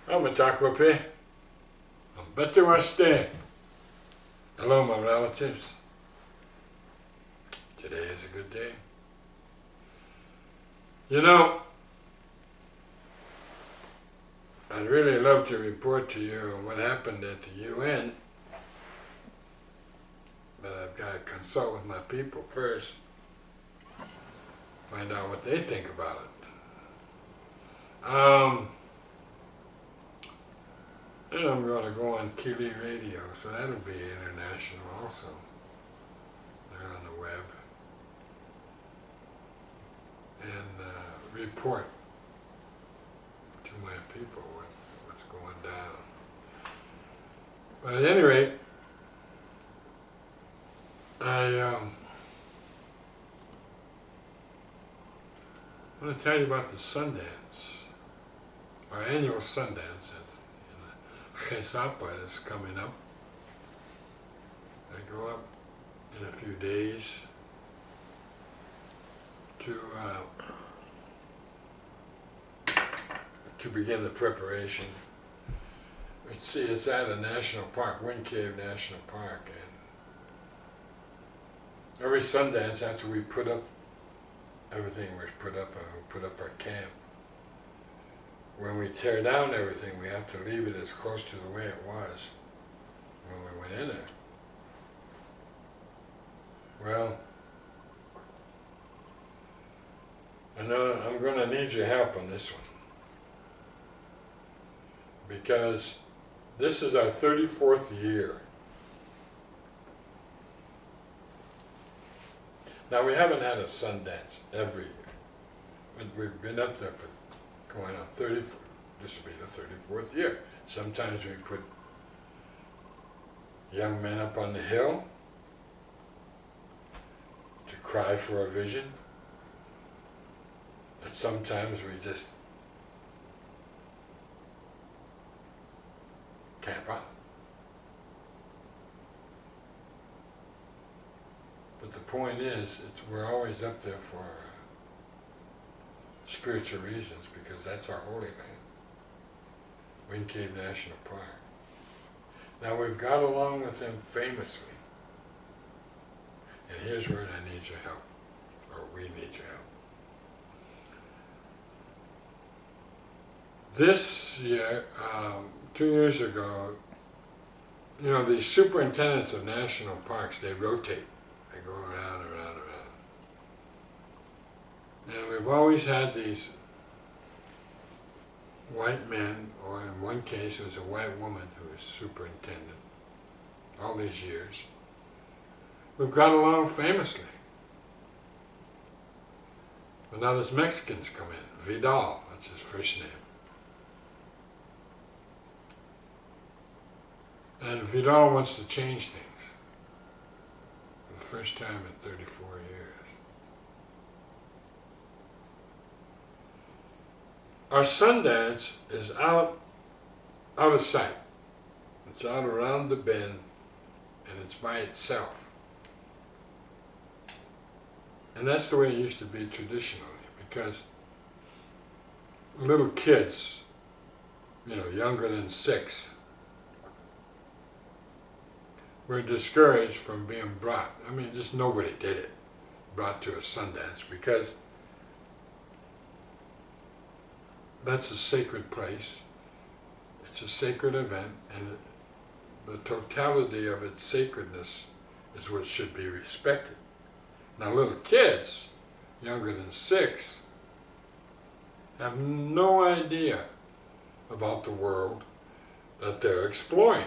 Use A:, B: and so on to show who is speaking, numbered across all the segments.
A: Amatakwape, Betuaste. Hello, my relatives. Today is a good day. You know, I'd really love to report to you what happened at the UN, but I've got to consult with my people first, find out what they think about it. And I'm going to go on Kili Radio, so that'll be international also. They're on the web. And report to my people what's going down. But at any rate, I want to tell you about the Sundance, our annual Sundance in the Cave.avi is coming up. I go up in a few days to begin the preparation. It's at a national park, Cave National Park, and every Sundance after we put up everything was put up, and we put up our camp. When we tear down everything, we have to leave it as close to the way it was when we went in there. Well, I know I'm going to need your help on this one, because this is our 34th year. Now, we haven't had a Sundance every year, but we've been up there for going on this will be the 34th year. Sometimes we put young men up on the hill to cry for a vision, and sometimes we just camp out. But the point is, we're always up there for spiritual reasons, because that's our holy land, Cave National Park. Now, we've got along with him famously, and here's where I need your help, or we need your help. This year, 2 years ago, you know, the superintendents of national parks, they rotate. They go around, around, around. And we've always had these white men, or in one case it was a white woman who was superintendent all these years. We've got along famously. But now there's Mexicans come in. Vidal, that's his first name. And Vidal wants to change things. For the first time in 34 years. Our Sundance is out of sight. It's out around the bend, and it's by itself. And that's the way it used to be traditionally, because little kids, you know, younger than 6, were discouraged from being brought. I mean, just nobody did it, brought to a Sundance, because that's a sacred place. It's a sacred event, and the totality of its sacredness is what should be respected. Now, little kids, younger than 6, have no idea about the world that they're exploring.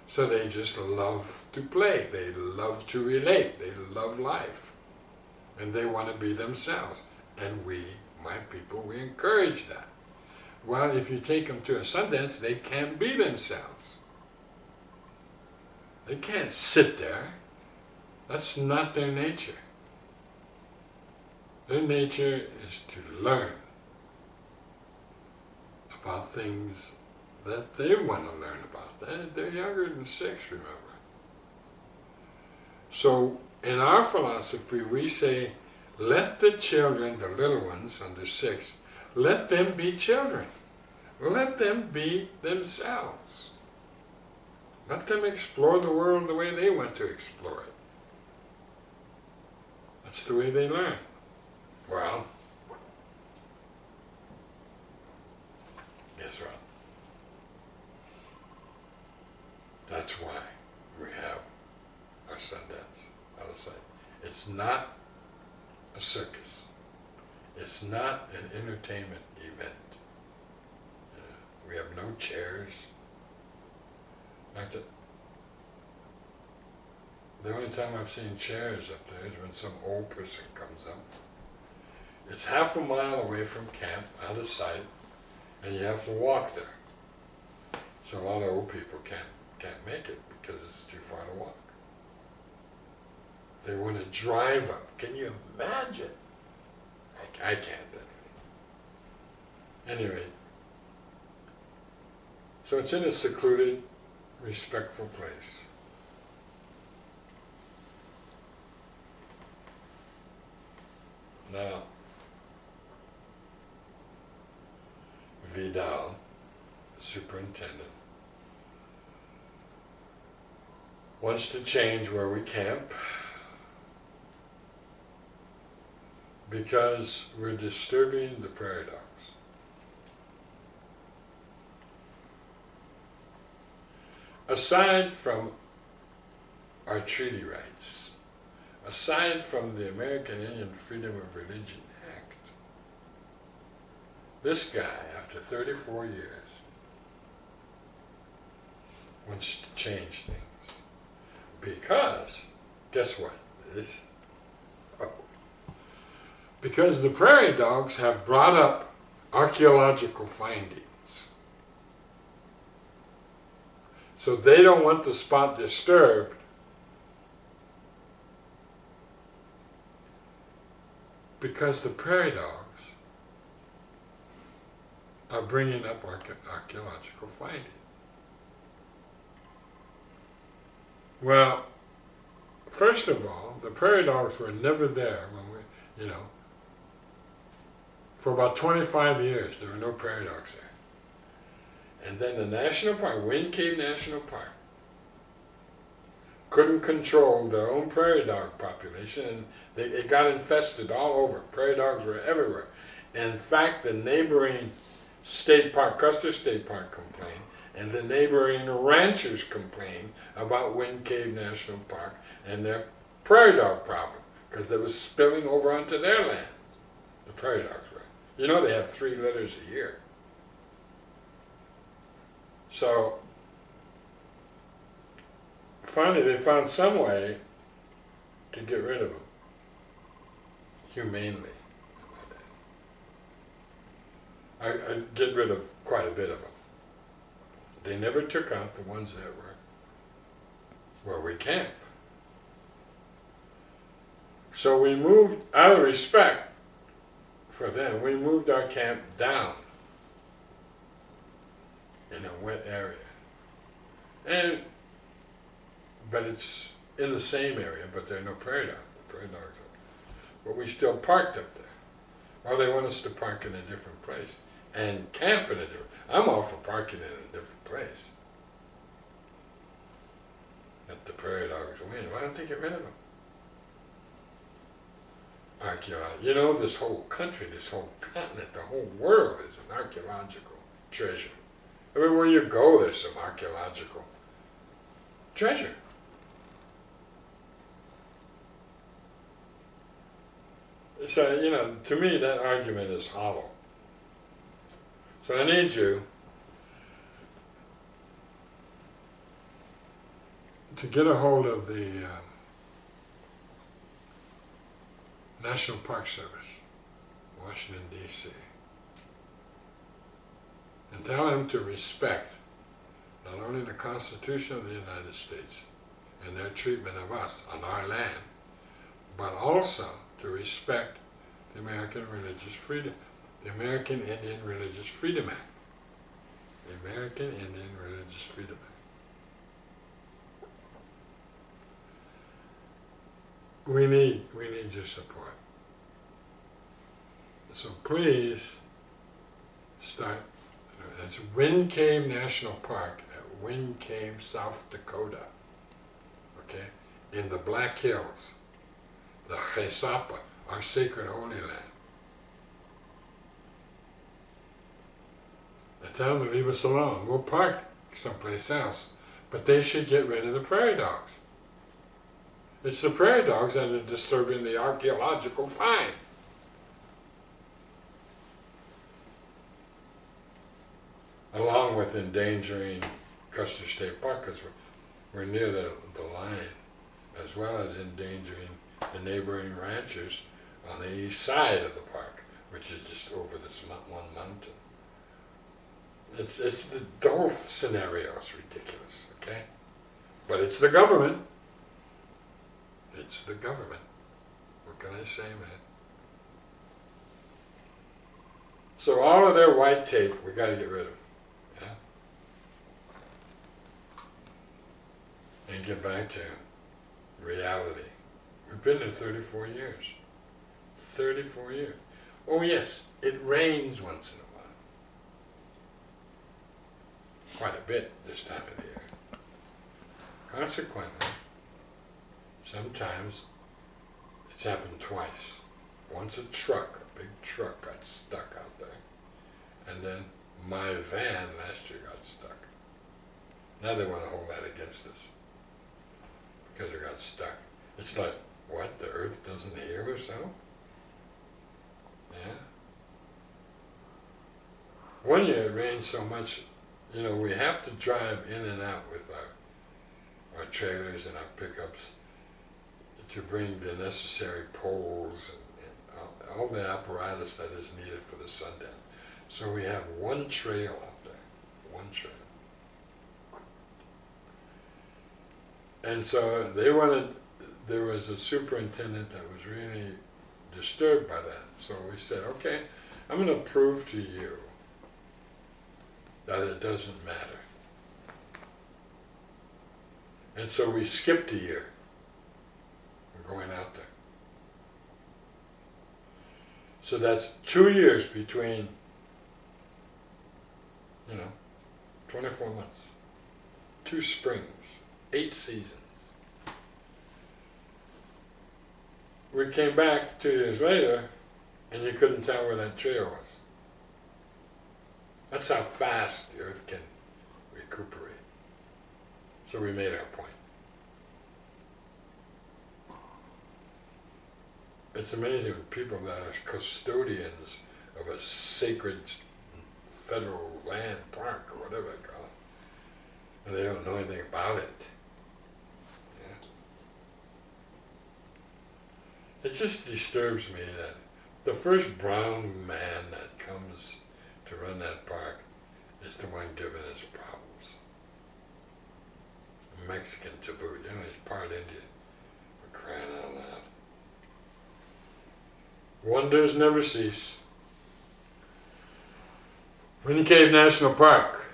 A: So they just love to play, they love to relate, they love life, and they want to be themselves. And we, my people, we encourage that. Well, if you take them to a Sundance, they can't be themselves. They can't sit there. That's not their nature. Their nature is to learn about things that they want to learn about. They're younger than 6, remember. So in our philosophy, we say, let the children, the little ones under 6, let them be children. Let them be themselves. Let them explore the world the way they want to explore it. That's the way they learn. Well, guess what? That's why we have our Sundance out of sight. It's not a circus. It's not an entertainment event. We have no chairs. The only time I've seen chairs up there is when some old person comes up. It's half a mile away from camp, out of sight, and you have to walk there. So a lot of old people can't make it because it's too far to walk. They want to drive up. Can you imagine? I can't anyway. So it's in a secluded, respectful place. Now, Vidal, the superintendent, wants to change where we camp because we're disturbing the prairie dogs. Aside from our treaty rights, aside from the American Indian Freedom of Religion Act, this guy, after 34 years, wants to change things. Because, guess what? Because the prairie dogs have brought up archaeological findings. So they don't want the spot disturbed because the prairie dogs are bringing up archaeological findings. Well, first of all, the prairie dogs were never there when for about 25 years there were no prairie dogs there. And then the national park, Cave National Park, couldn't control their own prairie dog population, and it got infested all over. Prairie dogs were everywhere. In fact, the neighboring state park, Custer State Park, complained, and the neighboring ranchers complained about Wind Cave National Park and their prairie dog problem, because they was spilling over onto their land. The prairie dogs were. You know they have 3 litters a year. So, finally they found some way to get rid of them, humanely. I get rid of quite a bit of them. They never took out the ones that were where we camp. So we moved, out of respect for them, we moved our camp down in a wet area. But it's in the same area, but there are no prairie dogs. The prairie dogs are. But we still parked up there. Well, they want us to park in a different place and camp in a different. I'm all for parking in a different place. Let the prairie dogs win. Why don't they get rid of them? Archaeology. You know, this whole country, this whole continent, the whole world is an archaeological treasure. Everywhere you go, there's some archaeological treasure. So, to me, that argument is hollow. So I need you to get a hold of the National Park Service, Washington, D.C., and tell them to respect not only the Constitution of the United States and their treatment of us on our land, but also to respect the American Indian Religious Freedom Act. The American Indian Religious Freedom Act. We need your support. So please start It's Wind Cave National Park at Wind Cave, South Dakota. Okay? In the Black Hills. The Chesapa, our sacred holy land. And tell them to leave us alone. We'll park someplace else. But they should get rid of the prairie dogs. It's the prairie dogs that are disturbing the archaeological find. Along with endangering Custer State Park, because we're near the line, as well as endangering the neighboring ranchers on the east side of the park, which is just over this one mountain. It's the whole scenario is ridiculous, okay? But it's the government. It's the government. What can I say, man? So all of their white tape, we got to get rid of. Yeah? And get back to reality. We've been there 34 years. 34 years. Oh yes, it rains once in a while. Quite a bit this time of the year. Consequently, sometimes it's happened twice. Once a big truck got stuck out there. And then my van last year got stuck. Now they want to hold that against us. Because it got stuck. It's like, what, the earth doesn't heal herself? Yeah. One year it rained so much, we have to drive in and out with our trailers and our pickups to bring the necessary poles and all the apparatus that is needed for the Sundance. So we have one trail out there, one trail. And so there was a superintendent that was really disturbed by that. So we said, okay, I'm going to prove to you that it doesn't matter. And so we skipped a year. We're going out there. So that's 2 years between, 24 months. 2 springs, 8 seasons. We came back 2 years later, and you couldn't tell where that trail was. That's how fast the earth can recuperate. So we made our point. It's amazing people that are custodians of a sacred federal land park, or whatever they call it, and they don't know anything about it. Yeah. It just disturbs me that the first brown man that comes to run that park is the one giving us problems. A Mexican to boot, he's part Indian, for crying out loud. Wonders never cease. Wind Cave National Park.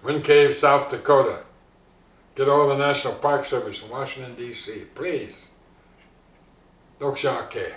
A: Wind Cave, South Dakota. Get all the National Park Service in Washington, D.C., please. Dokshake.